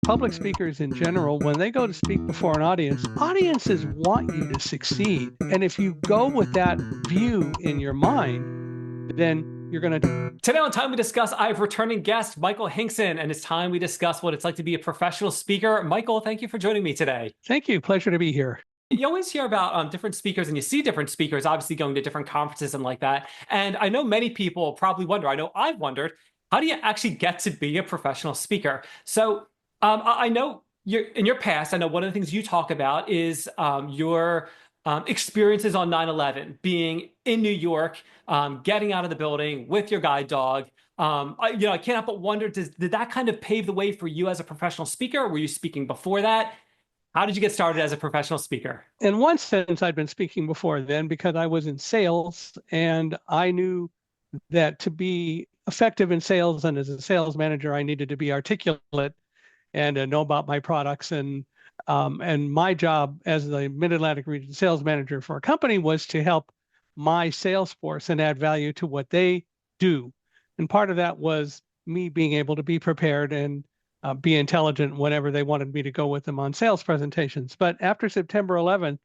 public speakers in general, when they go to speak before an audience, audiences want you to succeed. And if you go with that view in your mind, then you're going to. Today on Time We Discuss, I have returning guest Michael Hinkson, and it's time we discuss what it's like to be a professional speaker. Michael, thank you for joining me today. Thank you. Pleasure to be here. You always hear about different speakers and you see different speakers, obviously going to different conferences and like that. And I know many people probably wonder, I know I've wondered, how do you actually get to be a professional speaker? So I know in your past, I know one of the things you talk about is your experiences on 9/11, being in New York, getting out of the building with your guide dog. I can't help but wonder, did that kind of pave the way for you as a professional speaker? Were you speaking before that? How did you get started as a professional speaker? In one sense, I'd been speaking before then because I was in sales, and I knew that to be effective in sales and as a sales manager, I needed to be articulate and know about my products. And my job as the Mid-Atlantic region sales manager for a company was to help my sales force and add value to what they do. And part of that was me being able to be prepared and be intelligent whenever they wanted me to go with them on sales presentations. But after September 11th,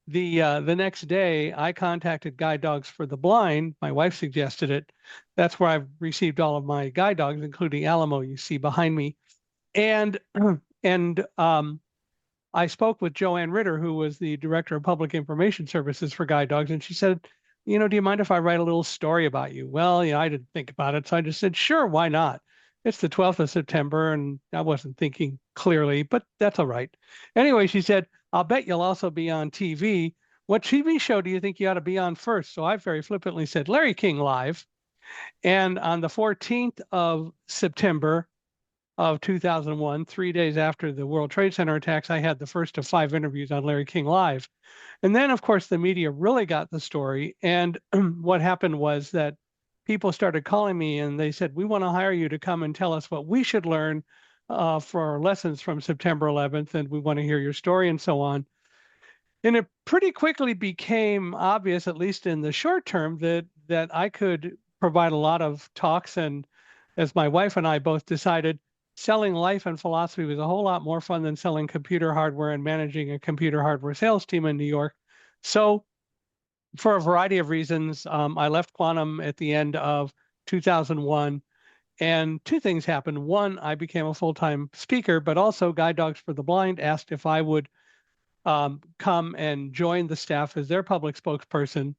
the next day, I contacted Guide Dogs for the Blind. My wife suggested it. That's where I've received all of my guide dogs, including Alamo, you see behind me. And and I spoke with Joanne Ritter, who was the director of public information services for Guide Dogs, and she said, do you mind if I write a little story about you? Well, I didn't think about it, so I just said, sure, why not? It's the 12th of September, and I wasn't thinking clearly, but that's all right. Anyway, she said, I'll bet you'll also be on TV. What TV show do you think you ought to be on first? So I very flippantly said, Larry King Live. And on the 14th of September of 2001, 3 days after the World Trade Center attacks, I had the first of 5 interviews on Larry King Live. And then, of course, the media really got the story. And what happened was that people started calling me and they said, we want to hire you to come and tell us what we should learn for our lessons from September 11th. And we want to hear your story and so on. And it pretty quickly became obvious, at least in the short term, that I could provide a lot of talks. And as my wife and I both decided, selling life and philosophy was a whole lot more fun than selling computer hardware and managing a computer hardware sales team in New York. So for a variety of reasons, I left Quantum at the end of 2001. And 2 things happened. One, I became a full-time speaker, but also Guide Dogs for the Blind asked if I would come and join the staff as their public spokesperson.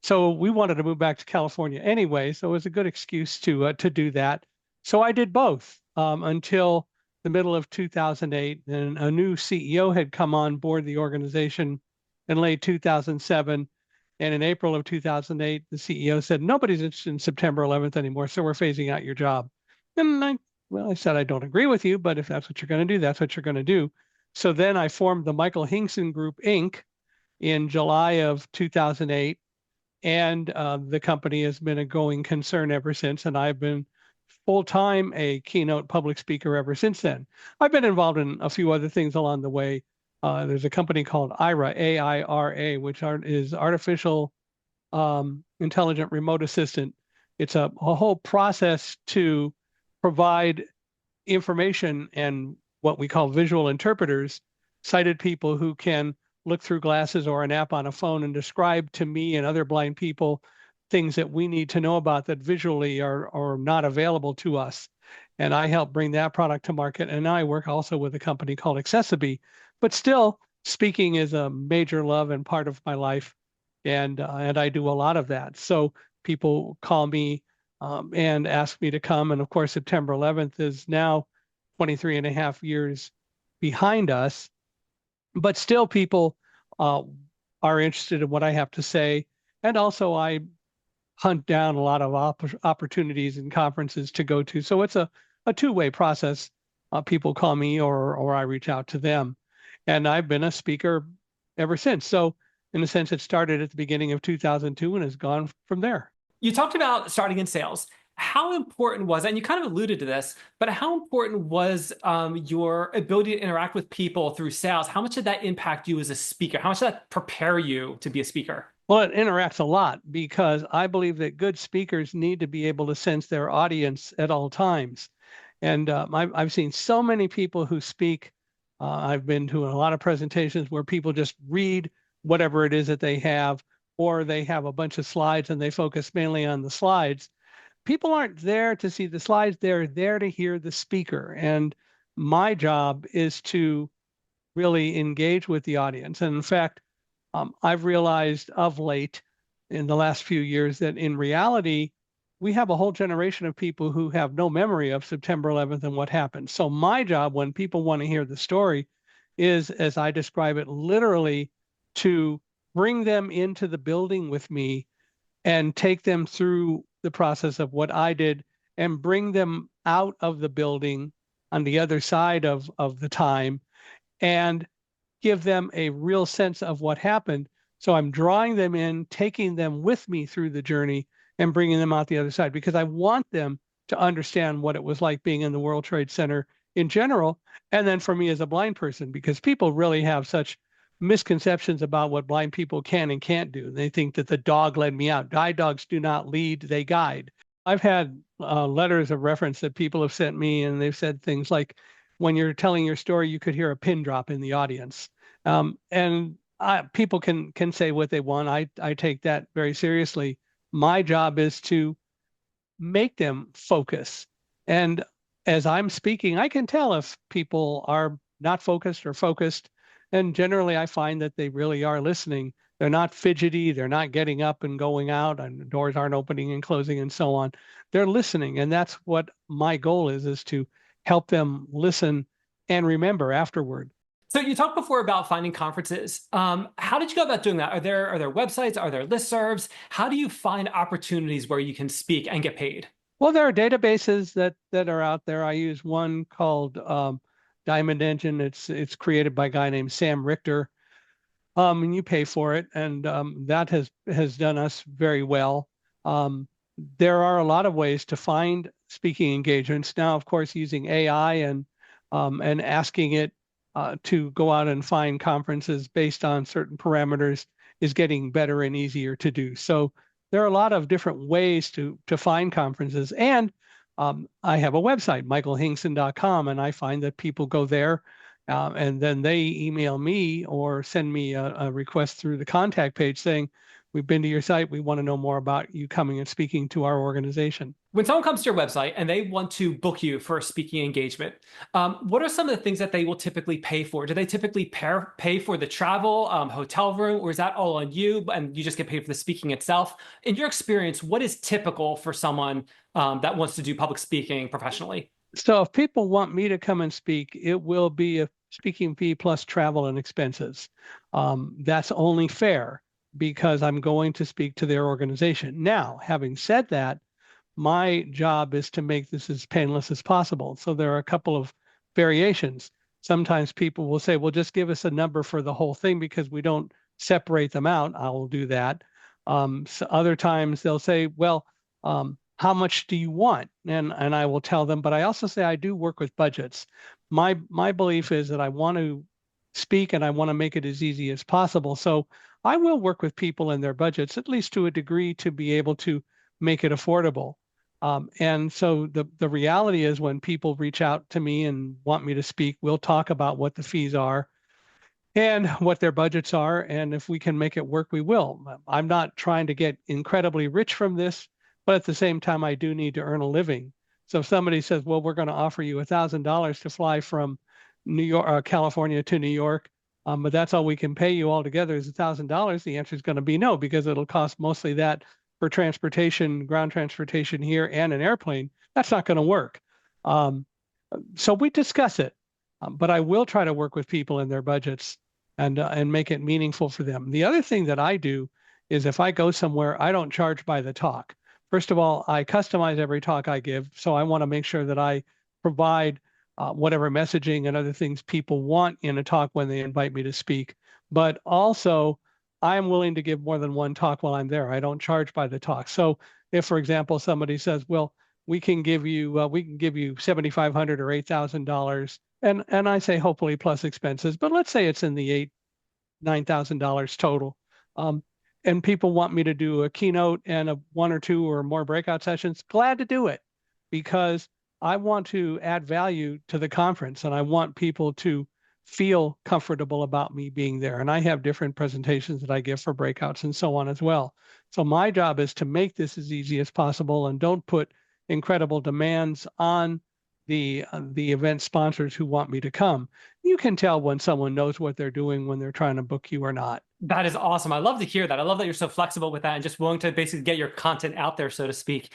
So we wanted to move back to California anyway, so it was a good excuse to do that. So I did both until the middle of 2008, and a new CEO had come on board the organization in late 2007. And in April of 2008, the CEO said, nobody's interested in September 11th anymore, so we're phasing out your job. And I said, I don't agree with you, but if that's what you're going to do, that's what you're going to do. So then I formed the Michael Hinkson Group, Inc. in July of 2008. And the company has been a going concern ever since. And I've been full-time a keynote public speaker ever since then. I've been involved in a few other things along the way. There's a company called IRA, AIRA, which is Artificial Intelligent Remote Assistant. It's a whole process to provide information and what we call visual interpreters, sighted people who can look through glasses or an app on a phone and describe to me and other blind people things that we need to know about that visually are not available to us. And I help bring that product to market. And now I work also with a company called Accessible. But still, speaking is a major love and part of my life. And I do a lot of that. So people call me and ask me to come. And of course, September 11th is now 23 and a half years behind us. But still, people are interested in what I have to say. And also, I hunt down a lot of opportunities and conferences to go to. So it's a 2-way process. People call me or I reach out to them. And I've been a speaker ever since. So in a sense, it started at the beginning of 2002 and has gone from there. You talked about starting in sales. How important was, and you kind of alluded to this, but how important was your ability to interact with people through sales? How much did that impact you as a speaker? How much did that prepare you to be a speaker? Well, it interacts a lot because I believe that good speakers need to be able to sense their audience at all times. And I've seen so many people who speak. I've been to a lot of presentations where people just read whatever it is that they have, or they have a bunch of slides and they focus mainly on the slides. People aren't there to see the slides, they're there to hear the speaker. And my job is to really engage with the audience. And in fact, I've realized of late in the last few years that in reality, we have a whole generation of people who have no memory of September 11th and what happened. So my job when people want to hear the story is, as I describe it, literally to bring them into the building with me and take them through the process of what I did and bring them out of the building on the other side of the time and give them a real sense of what happened. So I'm drawing them in, taking them with me through the journey and bringing them out the other side because I want them to understand what it was like being in the World Trade Center in general. And then for me as a blind person, because people really have such misconceptions about what blind people can and can't do. They think that the dog led me out. Guide dogs do not lead, they guide. I've had letters of reference that people have sent me, and they've said things like, when you're telling your story, you could hear a pin drop in the audience. And people can say what they want. I take that very seriously. My job is to make them focus. And as I'm speaking, I can tell if people are not focused or focused. And generally, I find that they really are listening. They're not fidgety. They're not getting up and going out, and the doors aren't opening and closing and so on. They're listening. And that's what my goal is to help them listen and remember afterward. So you talked before about finding conferences. How did you go about doing that? Are there websites? Are there listservs? How do you find opportunities where you can speak and get paid? Well, there are databases that are out there. I use one called Diamond Engine. It's created by a guy named Sam Richter, and you pay for it, and that has done us very well. Um, there are a lot of ways to find speaking engagements now. Of course, using AI and asking it to go out and find conferences based on certain parameters is getting better and easier to do. So there are a lot of different ways to find conferences, and I have a website, michaelhingson.com, and I find that people go there and then they email me or send me a request through the contact page saying, we've been to your site. We want to know more about you coming and speaking to our organization. When someone comes to your website and they want to book you for a speaking engagement, what are some of the things that they will typically pay for? Do they typically pay for the travel, hotel room, or is that all on you and you just get paid for the speaking itself? In your experience, what is typical for someone that wants to do public speaking professionally? So if people want me to come and speak, it will be a speaking fee plus travel and expenses. That's only fair because I'm going to speak to their organization. Now, having said that, my job is to make this as painless as possible. So there are a couple of variations. Sometimes people will say, well, just give us a number for the whole thing because we don't separate them out. I will do that. So other times they'll say, well, how much do you want? And I will tell them, but I also say I do work with budgets. My belief is that I want to speak and I want to make it as easy as possible. So I will work with people in their budgets, at least to a degree, to be able to make it affordable. And so the reality is when people reach out to me and want me to speak, we'll talk about what the fees are and what their budgets are. And if we can make it work, we will. I'm not trying to get incredibly rich from this, but at the same time, I do need to earn a living. So if somebody says, well, we're going to offer you $1,000 to fly from New York, California to New York, but that's all we can pay you altogether is $1,000, the answer is going to be no, because it'll cost mostly that for transportation, ground transportation here and an airplane. That's not going to work. So we discuss it, but I will try to work with people in their budgets and make it meaningful for them. The other thing that I do is if I go somewhere, I don't charge by the talk. First of all, I customize every talk I give, so I want to make sure that I provide whatever messaging and other things people want in a talk when they invite me to speak. But also, I'm willing to give more than one talk while I'm there. I don't charge by the talk. So if, for example, somebody says, well, we can give you $7,500 or $8,000, and I say hopefully plus expenses, but let's say it's in the $9,000 total. And people want me to do a keynote and a one or two or more breakout sessions, glad to do it because I want to add value to the conference and I want people to feel comfortable about me being there. And I have different presentations that I give for breakouts and so on as well. So my job is to make this as easy as possible and don't put incredible demands on the event sponsors who want me to come. You can tell when someone knows what they're doing when they're trying to book you or not. That is awesome. I love to hear that. I love that you're so flexible with that and just willing to basically get your content out there, so to speak.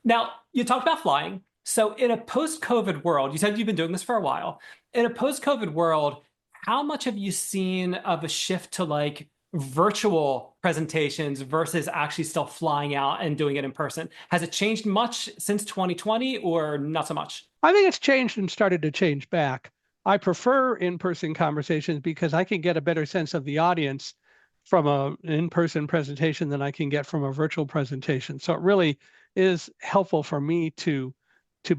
Now, you talked about flying. So, in a post-COVID world, you said you've been doing this for a while. In a post-COVID world, how much have you seen of a shift to like virtual presentations versus actually still flying out and doing it in person? Has it changed much since 2020 or not so much? I think it's changed and started to change back. I prefer in-person conversations because I can get a better sense of the audience from an in-person presentation than I can get from a virtual presentation. So it really is helpful for me to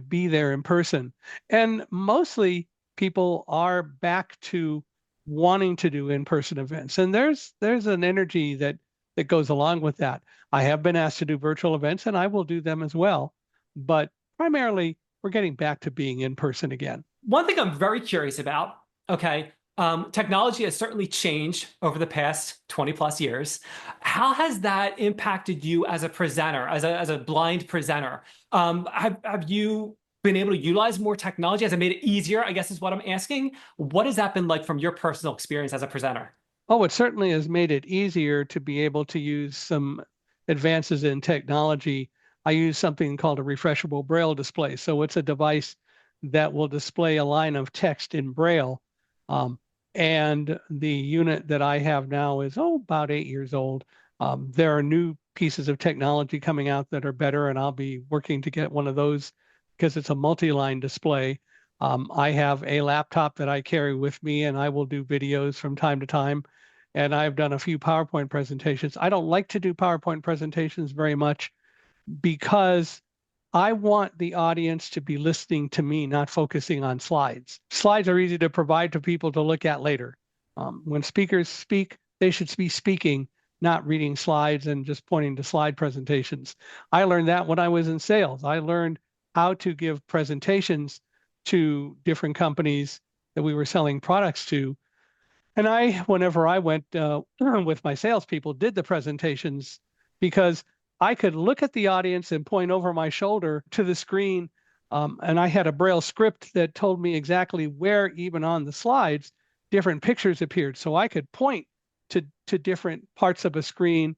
be there in person. And mostly people are back to wanting to do in-person events. And there's an energy that goes along with that. I have been asked to do virtual events and I will do them as well. But primarily we're getting back to being in person again. One thing I'm very curious about, okay, technology has certainly changed over the past 20 plus years. How has that impacted you as a presenter, as a blind presenter? Have you been able to utilize more technology? Has it made it easier, I guess is what I'm asking. What has that been like from your personal experience as a presenter? Oh, it certainly has made it easier to be able to use some advances in technology. I use something called a refreshable Braille display. So it's a device that will display a line of text in Braille. And the unit that I have now is, about 8 years old. There are new pieces of technology coming out that are better, and I'll be working to get one of those because it's a multi-line display. I have a laptop that I carry with me, and I will do videos from time to time. And I've done a few PowerPoint presentations. I don't like to do PowerPoint presentations very much because I want the audience to be listening to me, not focusing on slides. Slides are easy to provide to people to look at later. When speakers speak, they should be speaking, not reading slides and just pointing to slide presentations. I learned that when I was in sales. I learned how to give presentations to different companies that we were selling products to. And whenever I went with my salespeople, did the presentations because I could look at the audience and point over my shoulder to the screen. And I had a Braille script that told me exactly where, even on the slides, different pictures appeared. So I could point to different parts of a screen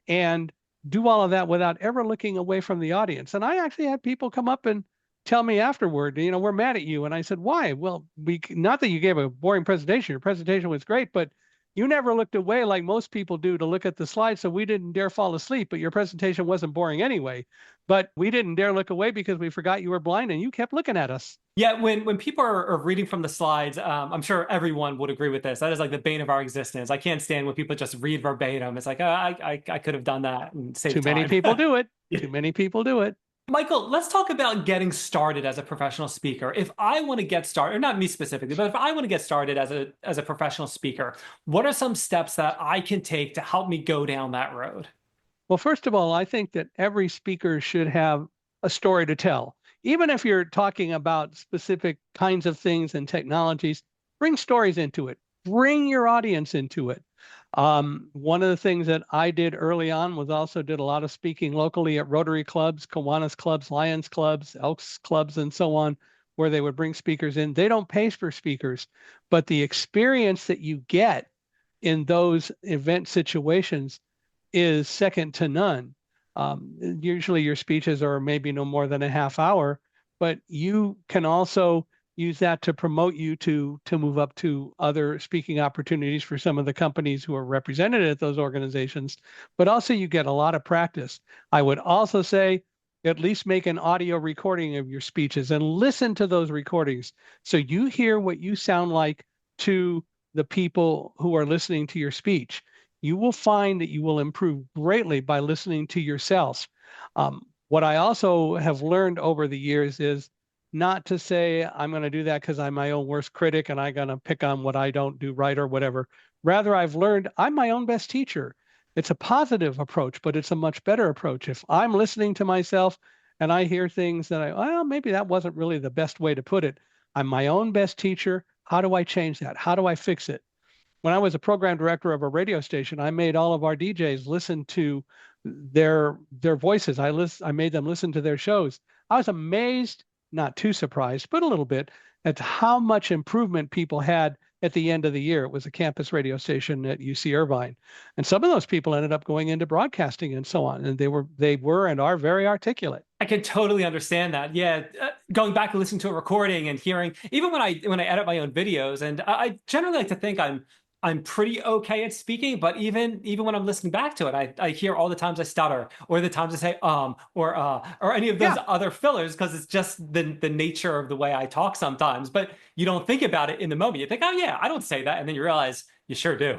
and do all of that without ever looking away from the audience. And I actually had people come up and tell me afterward, we're mad at you. And I said, why? Well, not that you gave a boring presentation. Your presentation was great, but you never looked away like most people do to look at the slides, so we didn't dare fall asleep, but your presentation wasn't boring anyway. But we didn't dare look away because we forgot you were blind and you kept looking at us. Yeah, when people are reading from the slides, I'm sure everyone would agree with this. That is like the bane of our existence. I can't stand when people just read verbatim. It's like, I could have done that and saved Too time. many people do it. Too many people do it. Michael, let's talk about getting started as a professional speaker. If I want to get started, or not me specifically, but if I want to get started as a professional speaker, what are some steps that I can take to help me go down that road? Well, first of all, I think that every speaker should have a story to tell. Even if you're talking about specific kinds of things and technologies, bring stories into it. Bring your audience into it. One of the things that I did early on was also did a lot of speaking locally at Rotary clubs, Kiwanis clubs, Lions clubs, Elks clubs, and so on, where they would bring speakers in. They don't pay for speakers, but the experience that you get in those event situations is second to none. Usually your speeches are maybe no more than a half hour, but you can also use that to promote you to move up to other speaking opportunities for some of the companies who are represented at those organizations. But also you get a lot of practice. I would also say at least make an audio recording of your speeches and listen to those recordings so you hear what you sound like to the people who are listening to your speech. You will find that you will improve greatly by listening to yourself. What I also have learned over the years is not to say, I'm going to do that because I'm my own worst critic and I'm going to pick on what I don't do right or whatever. Rather, I've learned I'm my own best teacher. It's a positive approach, but it's a much better approach. If I'm listening to myself and I hear things that well, maybe that wasn't really the best way to put it. I'm my own best teacher. How do I change that? How do I fix it? When I was a program director of a radio station, I made all of our DJs listen to their voices. I made them listen to their shows. I was amazed, not too surprised, but a little bit at how much improvement people had at the end of the year. It was a campus radio station at UC Irvine. And some of those people ended up going into broadcasting and so on. And they were and are very articulate. I can totally understand that. Yeah, going back and listening to a recording and hearing, even when I edit my own videos, and I generally like to think I'm pretty okay at speaking, but even when I'm listening back to it, I hear all the times I stutter, or the times I say or any of those Yeah. other fillers, because it's just the nature of the way I talk sometimes. But you don't think about it in the moment. You think, oh yeah, I don't say that, and then you realize you sure do.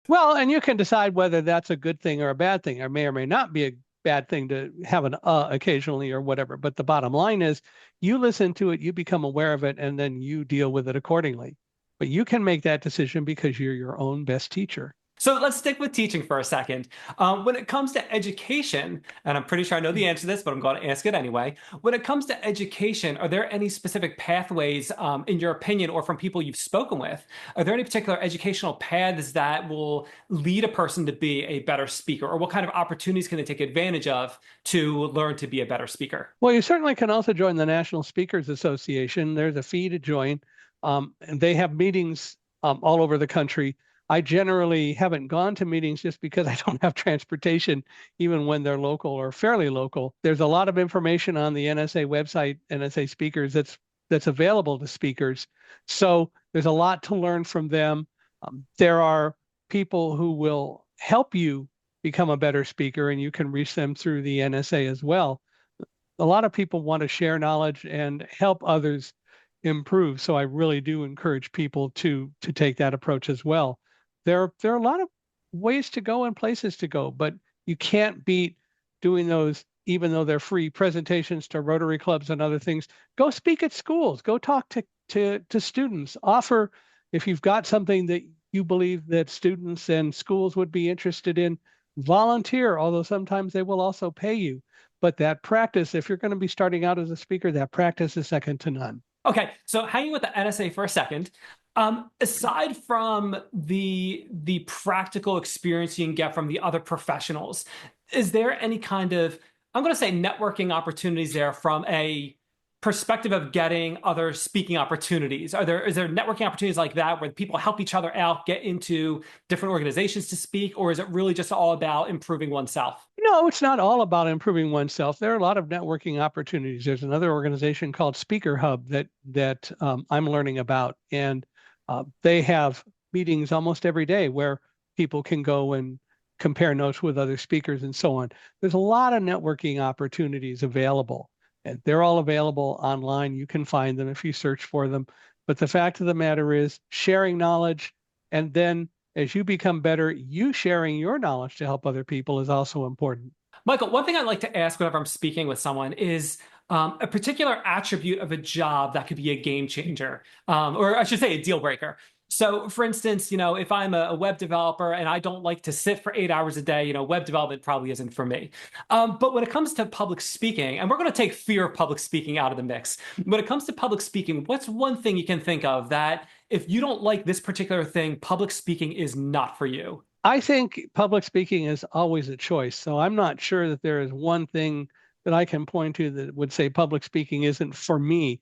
Well, and you can decide whether that's a good thing or a bad thing, or may not be a bad thing to have an occasionally or whatever. But the bottom line is you listen to it, you become aware of it, and then you deal with it accordingly. But you can make that decision because you're your own best teacher. So let's stick with teaching for a second. When it comes to education, and I'm pretty sure I know the answer to this, but I'm going to ask it anyway. When it comes to education, are there any specific pathways, in your opinion, or from people you've spoken with? Are there any particular educational paths that will lead a person to be a better speaker, or what kind of opportunities can they take advantage of to learn to be a better speaker? Well, you certainly can also join the National Speakers Association. There's a fee to join, and they have meetings all over the country. I generally haven't gone to meetings just because I don't have transportation, even when they're local or fairly local. There's a lot of information on the NSA website, NSA Speakers, that's available to speakers. So there's a lot to learn from them. There are people who will help you become a better speaker, and you can reach them through the NSA as well. A lot of people want to share knowledge and help others improve. So I really do encourage people to take that approach as well. There are a lot of ways to go and places to go, but you can't beat doing those, even though they're free presentations to Rotary clubs and other things. Go speak at schools. Go talk to students. Offer, if you've got something that you believe that students and schools would be interested in, volunteer, although sometimes they will also pay you. But that practice, if you're going to be starting out as a speaker, that practice is second to none. Okay, so hanging with the NSA for a second, aside from the practical experience you can get from the other professionals, is there any kind of, I'm going to say, networking opportunities there from a perspective of getting other speaking opportunities? Is there networking opportunities like that where people help each other out, get into different organizations to speak, or is it really just all about improving oneself? No, it's not all about improving oneself. There are a lot of networking opportunities. There's another organization called Speaker Hub that I'm learning about, and they have meetings almost every day where people can go and compare notes with other speakers and so on. There's a lot of networking opportunities available, and they're all available online. You can find them if you search for them. But the fact of the matter is sharing knowledge, and then as you become better, you sharing your knowledge to help other people is also important. Michael, one thing I'd like to ask whenever I'm speaking with someone is a particular attribute of a job that could be a game changer, or I should say a deal breaker. So, for instance, if I'm a web developer and I don't like to sit for 8 hours a day, web development probably isn't for me. But when it comes to public speaking, and we're going to take fear of public speaking out of the mix, when it comes to public speaking, what's one thing you can think of that if you don't like this particular thing, public speaking is not for you? I think public speaking is always a choice. So I'm not sure that there is one thing that I can point to that would say public speaking isn't for me.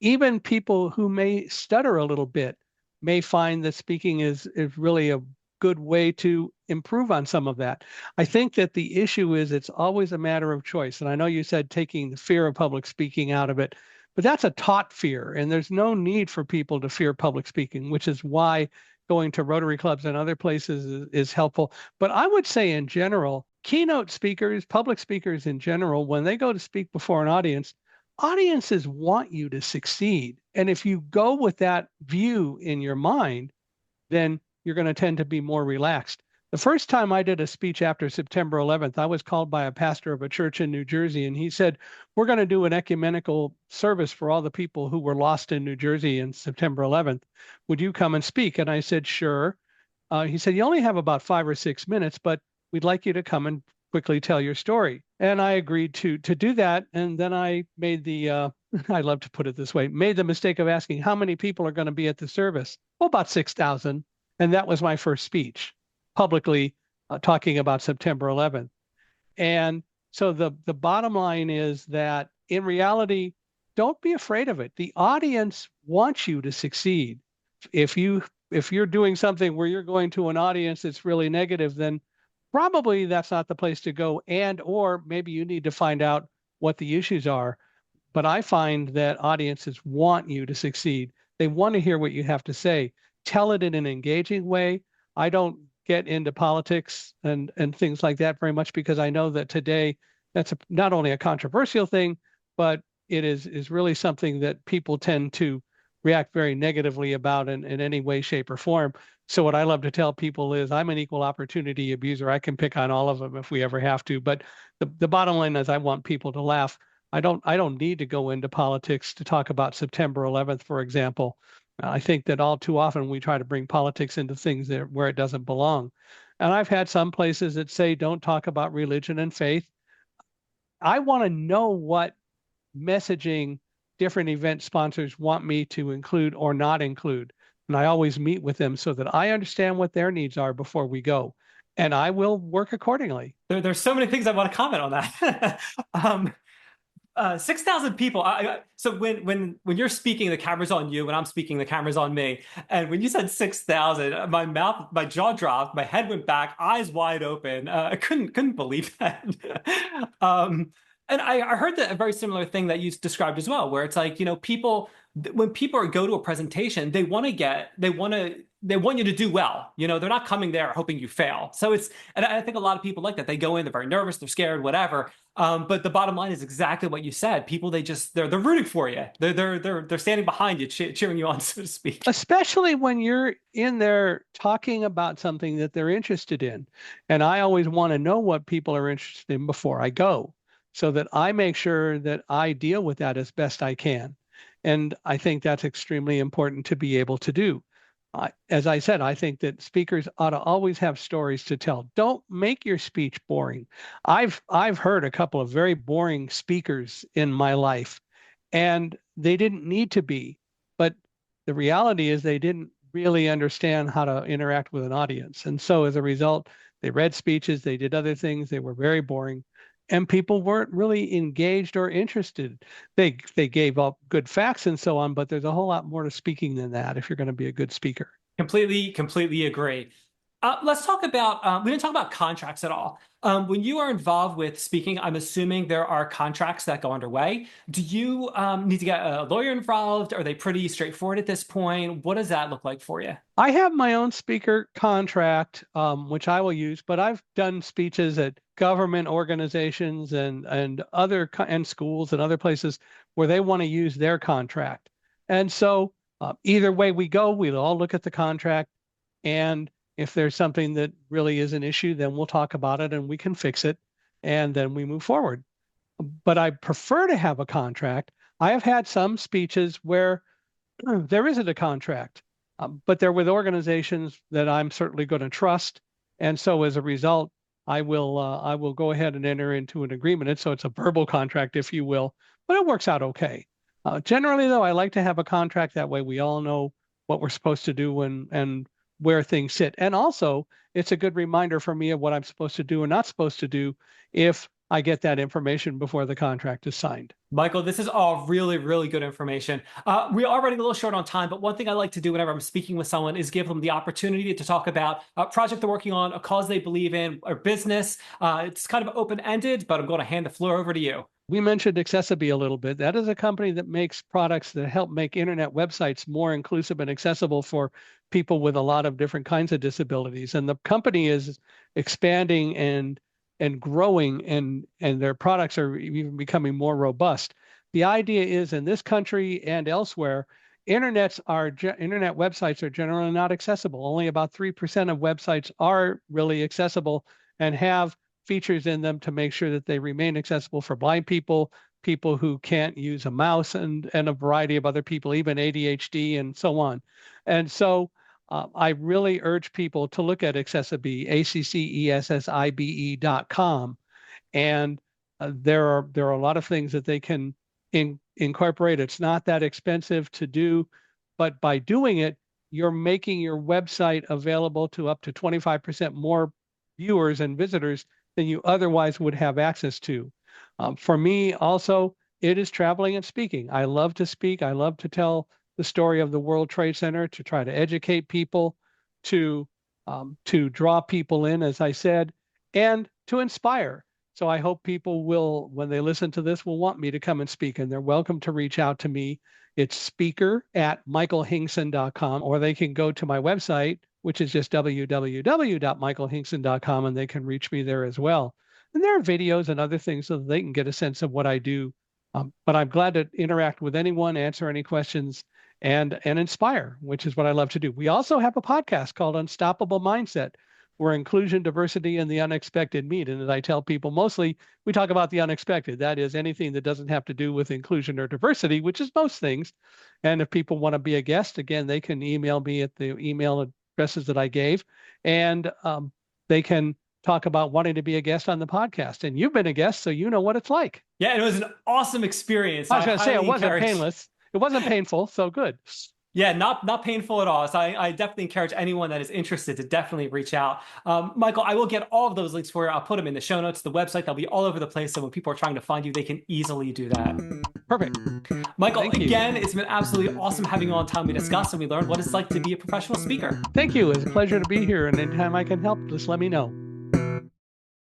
Even people who may stutter a little bit may find that speaking is really a good way to improve on some of that. I think that the issue is it's always a matter of choice. And I know you said taking the fear of public speaking out of it, but that's a taught fear. And there's no need for people to fear public speaking, which is why going to Rotary clubs and other places is helpful. But I would say in general, keynote speakers, public speakers in general, when they go to speak before an audience, audiences want you to succeed. And if you go with that view in your mind, then you're going to tend to be more relaxed. The first time I did a speech after September 11th, I was called by a pastor of a church in New Jersey, and he said, "We're going to do an ecumenical service for all the people who were lost in New Jersey in September 11th. Would you come and speak?" And I said, "Sure." He said, "You only have about 5 or 6 minutes, but we'd like you to come and quickly tell your story. And I agreed to do that. And then I made the I love to put it this way, made the mistake of asking how many people are going to be at the service. Well, about 6,000. And that was my first speech publicly talking about September 11th. And so the bottom line is that in reality, don't be afraid of it. The audience wants you to succeed. If you if you're doing something where you're going to an audience that's really negative, then probably that's not the place to go. And or maybe you need to find out what the issues are. But I find that audiences want you to succeed. They want to hear what you have to say. Tell it in an engaging way. I don't get into politics and things like that very much because I know that today that's not only a controversial thing, but it is really something that people tend to react very negatively about in any way, shape, or form. So what I love to tell people is I'm an equal opportunity abuser. I can pick on all of them if we ever have to. But the bottom line is I want people to laugh. I don't need to go into politics to talk about September 11th, for example. I think that all too often we try to bring politics into things that, where it doesn't belong. And I've had some places that say don't talk about religion and faith. I want to know what messaging different event sponsors want me to include or not include. And I always meet with them so that I understand what their needs are before we go. And I will work accordingly. There's so many things I want to comment on that. 6,000 people. So when you're speaking, the camera's on you. When I'm speaking, the camera's on me. And when you said 6,000, my jaw dropped, my head went back, eyes wide open. I couldn't believe that. And I heard that a very similar thing that you described as well, where it's like, people when people go to a presentation, they want you to do well. They're not coming there hoping you fail. And I think a lot of people like that. They go in, they're very nervous, they're scared, whatever. But the bottom line is exactly what you said. People, they're rooting for you. They're standing behind you, cheering you on, so to speak. Especially when you're in there talking about something that they're interested in. And I always want to know what people are interested in before I go, so that I make sure that I deal with that as best I can. And I think that's extremely important to be able to do. As I said, I think that speakers ought to always have stories to tell. Don't make your speech boring. I've heard a couple of very boring speakers in my life, and they didn't need to be. But the reality is they didn't really understand how to interact with an audience. And so as a result, they read speeches, they did other things, they were very boring, and people weren't really engaged or interested. They gave up good facts and so on, but there's a whole lot more to speaking than that if you're going to be a good speaker. Completely agree. Let's talk about, we didn't talk about contracts at all. When you are involved with speaking, I'm assuming there are contracts that go underway. Do you need to get a lawyer involved? Are they pretty straightforward at this point? What does that look like for you? I have my own speaker contract, which I will use, but I've done speeches at government organizations and other and schools and other places where they want to use their contract. And so either way we go, we'll all look at the contract, and if there's something that really is an issue, then we'll talk about it and we can fix it, and then we move forward. But I prefer to have a contract. I have had some speeches where there isn't a contract, but they're with organizations that I'm certainly going to trust. And so as a result, I will go ahead and enter into an agreement. And so it's a verbal contract, if you will, but it works out okay. Generally, though, I like to have a contract. That way we all know what we're supposed to do and where things sit. And also, it's a good reminder for me of what I'm supposed to do and not supposed to do if I get that information before the contract is signed. Michael, this is all really good information. We are running a little short on time, but one thing I like to do whenever I'm speaking with someone is give them the opportunity to talk about a project they're working on, a cause they believe in, or business. It's kind of open-ended, but I'm going to hand the floor over to you. We mentioned Accessibility a little bit. That is a company that makes products that help make internet websites more inclusive and accessible for people with a lot of different kinds of disabilities. And the company is expanding and growing, and their products are even becoming more robust. The idea is in this country and elsewhere, internet websites are generally not accessible. Only about 3% of websites are really accessible and have features in them to make sure that they remain accessible for blind people, people who can't use a mouse, and a variety of other people, even ADHD and so on. And so I really urge people to look at Accessibe, ACCESSIBE.com. And there are a lot of things that they can incorporate. It's not that expensive to do, but by doing it, you're making your website available to up to 25% more viewers and visitors than you otherwise would have access to. For me, also, it is traveling and speaking. I love to speak. I love to tell the story of the World Trade Center, to try to educate people, to draw people in, as I said, and to inspire. So I hope people will, when they listen to this, will want me to come and speak, and they're welcome to reach out to me. It's speaker@michaelhinkson.com, or they can go to my website, which is just www.michaelhinkson.com, and they can reach me there as well. And there are videos and other things so that they can get a sense of what I do. But I'm glad to interact with anyone, answer any questions, and inspire, which is what I love to do. We also have a podcast called Unstoppable Mindset, where inclusion, diversity, and the unexpected meet. And as I tell people, mostly we talk about the unexpected. That is anything that doesn't have to do with inclusion or diversity, which is most things. And if people want to be a guest, again, they can email me at the email addresses that I gave, and they can talk about wanting to be a guest on the podcast. And you've been a guest, so you know what it's like. Yeah, it was an awesome experience. I was going to say it wasn't encourage... painless. It wasn't painful, so good. Yeah, not painful at all. So I definitely encourage anyone that is interested to definitely reach out. Michael, I will get all of those links for you. I'll put them in the show notes, the website. They'll be all over the place. So when people are trying to find you, they can easily do that. Perfect. Michael, again, it's been absolutely awesome having you on Time We Discuss, and we learned what it's like to be a professional speaker. Thank you. It's a pleasure to be here. And anytime I can help, just let me know.